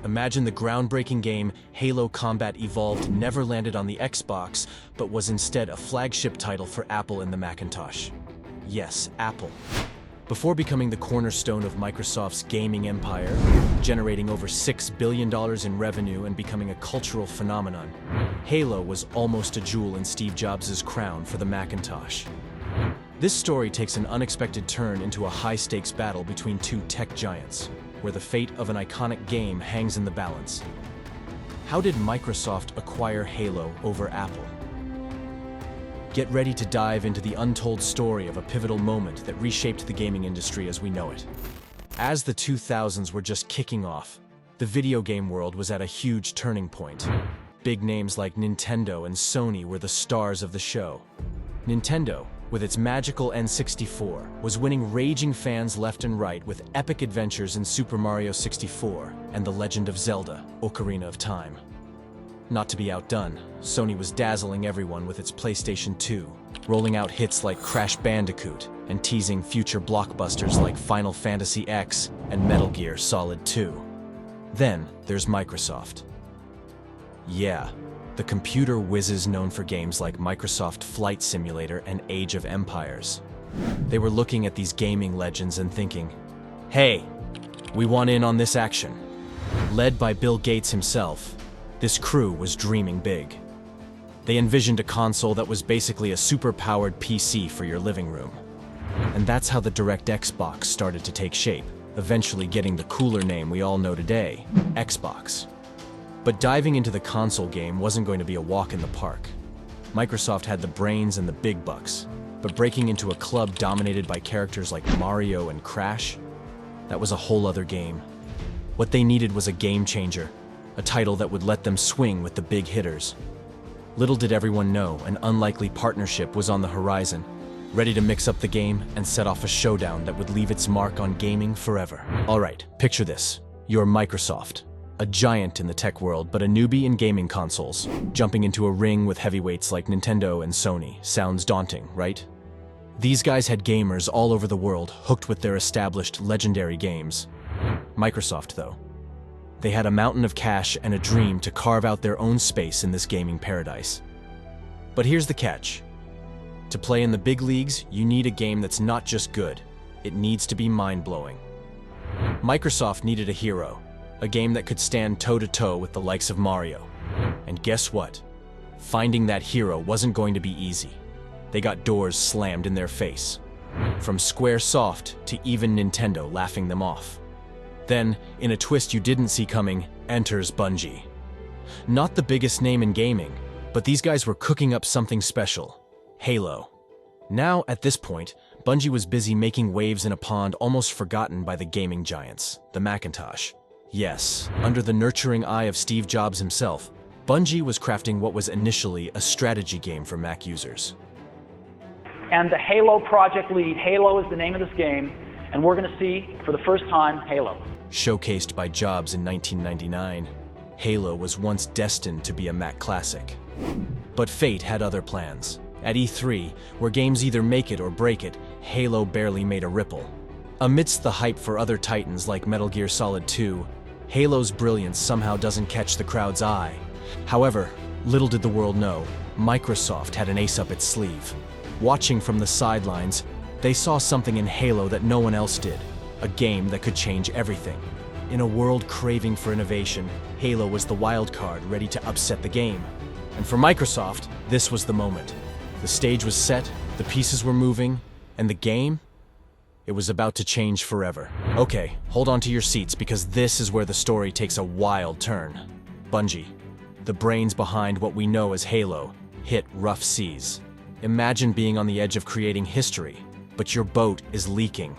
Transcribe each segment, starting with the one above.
Imagine the groundbreaking game Halo Combat Evolved never landed on the Xbox, but was instead a flagship title for Apple in the Macintosh. Yes, Apple. Before becoming the cornerstone of Microsoft's gaming empire, generating over $6 billion in revenue and becoming a cultural phenomenon, Halo was almost a jewel in Steve Jobs' crown for the Macintosh. This story takes an unexpected turn into a high-stakes battle between two tech giants, where the fate of an iconic game hangs in the balance. How did Microsoft acquire Halo over Apple? Get ready to dive into the untold story of a pivotal moment that reshaped the gaming industry as we know it. As the 2000s were just kicking off, the video game world was at a huge turning point. Big names like Nintendo and Sony were the stars of the show. Nintendo, with its magical N64, was winning raging fans left and right with epic adventures in Super Mario 64 and The Legend of Zelda: Ocarina of Time. Not to be outdone, Sony was dazzling everyone with its PlayStation 2, rolling out hits like Crash Bandicoot and teasing future blockbusters like Final Fantasy X and Metal Gear Solid 2. Then there's Microsoft. Yeah, the computer whizzes known for games like Microsoft Flight Simulator and Age of Empires. They were looking at these gaming legends and thinking, hey, we want in on this action. Led by Bill Gates himself, this crew was dreaming big. They envisioned a console that was basically a super-powered PC for your living room. And that's how the DirectX box started to take shape, eventually getting the cooler name we all know today, Xbox. But diving into the console game wasn't going to be a walk in the park. Microsoft had the brains and the big bucks, but breaking into a club dominated by characters like Mario and Crash, that was a whole other game. What they needed was a game changer, a title that would let them swing with the big hitters. Little did everyone know an unlikely partnership was on the horizon, ready to mix up the game and set off a showdown that would leave its mark on gaming forever. All right, picture this. You're Microsoft, a giant in the tech world but a newbie in gaming consoles. Jumping into a ring with heavyweights like Nintendo and Sony sounds daunting, right? These guys had gamers all over the world hooked with their established legendary games. Microsoft, though, they had a mountain of cash and a dream to carve out their own space in this gaming paradise. But here's the catch. To play in the big leagues, you need a game that's not just good, it needs to be mind-blowing. Microsoft needed a hero, a game that could stand toe-to-toe with the likes of Mario. And guess what? Finding that hero wasn't going to be easy. They got doors slammed in their face, from Squaresoft to even Nintendo laughing them off. Then, in a twist you didn't see coming, enters Bungie. Not the biggest name in gaming, but these guys were cooking up something special: Halo. Now, at this point, Bungie was busy making waves in a pond almost forgotten by the gaming giants, the Macintosh. Yes, under the nurturing eye of Steve Jobs himself, Bungie was crafting what was initially a strategy game for Mac users. And the Halo project lead, Halo is the name of this game, and we're going to see, for the first time, Halo. Showcased by Jobs in 1999, Halo was once destined to be a Mac classic. But fate had other plans. At E3, where games either make it or break it, Halo barely made a ripple. Amidst the hype for other titans like Metal Gear Solid 2, Halo's brilliance somehow doesn't catch the crowd's eye. However, little did the world know, Microsoft had an ace up its sleeve. Watching from the sidelines, they saw something in Halo that no one else did. A game that could change everything. In a world craving for innovation, Halo was the wild card ready to upset the game. And for Microsoft, this was the moment. The stage was set, the pieces were moving, and the game? It was about to change forever. Okay, hold on to your seats because this is where the story takes a wild turn. Bungie, the brains behind what we know as Halo, hit rough seas. Imagine being on the edge of creating history, but your boat is leaking.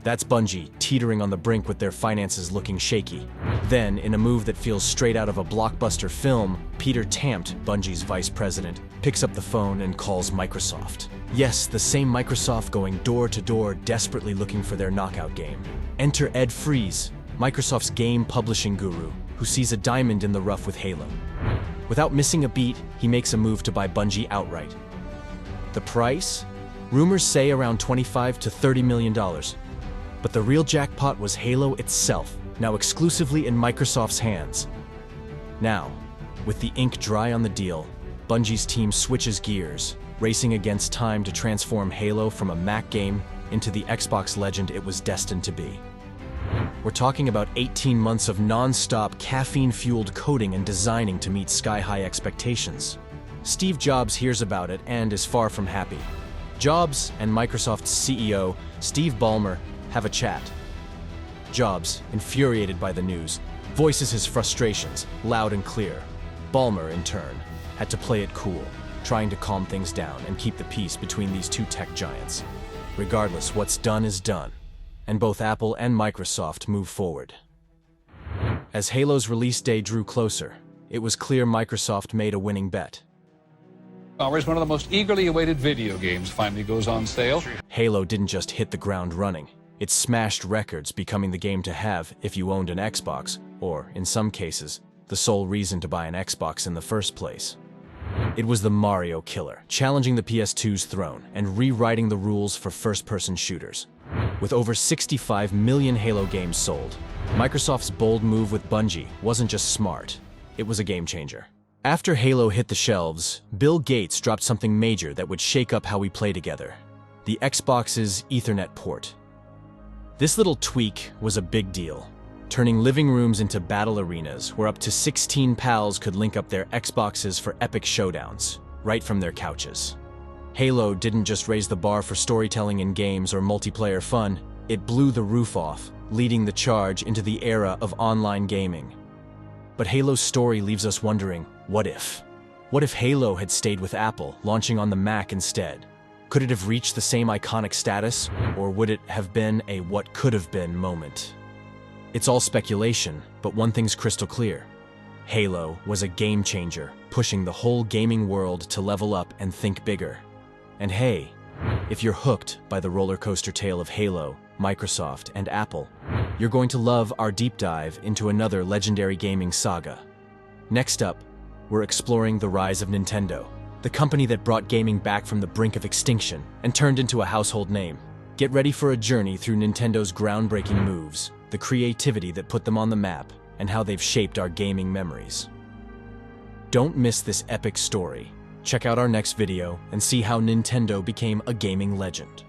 That's Bungie, teetering on the brink with their finances looking shaky. Then, in a move that feels straight out of a blockbuster film, Peter Tampt, Bungie's vice president, picks up the phone and calls Microsoft. Yes, the same Microsoft going door to door, desperately looking for their knockout game. Enter Ed Fries, Microsoft's game publishing guru, who sees a diamond in the rough with Halo. Without missing a beat, he makes a move to buy Bungie outright. The price? Rumors say around $25 to $30 million. But the real jackpot was Halo itself, now exclusively in Microsoft's hands. Now, with the ink dry on the deal, Bungie's team switches gears, racing against time to transform Halo from a Mac game into the Xbox legend it was destined to be. We're talking about 18 months of non-stop caffeine-fueled coding and designing to meet sky-high expectations. Steve Jobs hears about it and is far from happy. Jobs and Microsoft's CEO, Steve Ballmer, have a chat. Jobs, infuriated by the news, voices his frustrations loud and clear. Ballmer, in turn, had to play it cool, trying to calm things down and keep the peace between these two tech giants. Regardless, what's done is done, and both Apple and Microsoft move forward. As Halo's release day drew closer, it was clear Microsoft made a winning bet. One of the most eagerly awaited video games finally goes on sale. Halo didn't just hit the ground running. It smashed records, becoming the game to have if you owned an Xbox, or, in some cases, the sole reason to buy an Xbox in the first place. It was the Mario killer, challenging the PS2's throne and rewriting the rules for first-person shooters. With over 65 million Halo games sold, Microsoft's bold move with Bungie wasn't just smart, it was a game-changer. After Halo hit the shelves, Bill Gates dropped something major that would shake up how we play together: the Xbox's Ethernet port. This little tweak was a big deal, turning living rooms into battle arenas where up to 16 pals could link up their Xboxes for epic showdowns, right from their couches. Halo didn't just raise the bar for storytelling in games or multiplayer fun, it blew the roof off, leading the charge into the era of online gaming. But Halo's story leaves us wondering, what if? What if Halo had stayed with Apple, launching on the Mac instead? Could it have reached the same iconic status, or would it have been a what could have been moment? It's all speculation, but one thing's crystal clear. Halo was a game changer, pushing the whole gaming world to level up and think bigger. And hey, if you're hooked by the roller coaster tale of Halo, Microsoft, and Apple, you're going to love our deep dive into another legendary gaming saga. Next up, we're exploring the rise of Nintendo, the company that brought gaming back from the brink of extinction and turned into a household name. Get ready for a journey through Nintendo's groundbreaking moves, the creativity that put them on the map, and how they've shaped our gaming memories. Don't miss this epic story. Check out our next video and see how Nintendo became a gaming legend.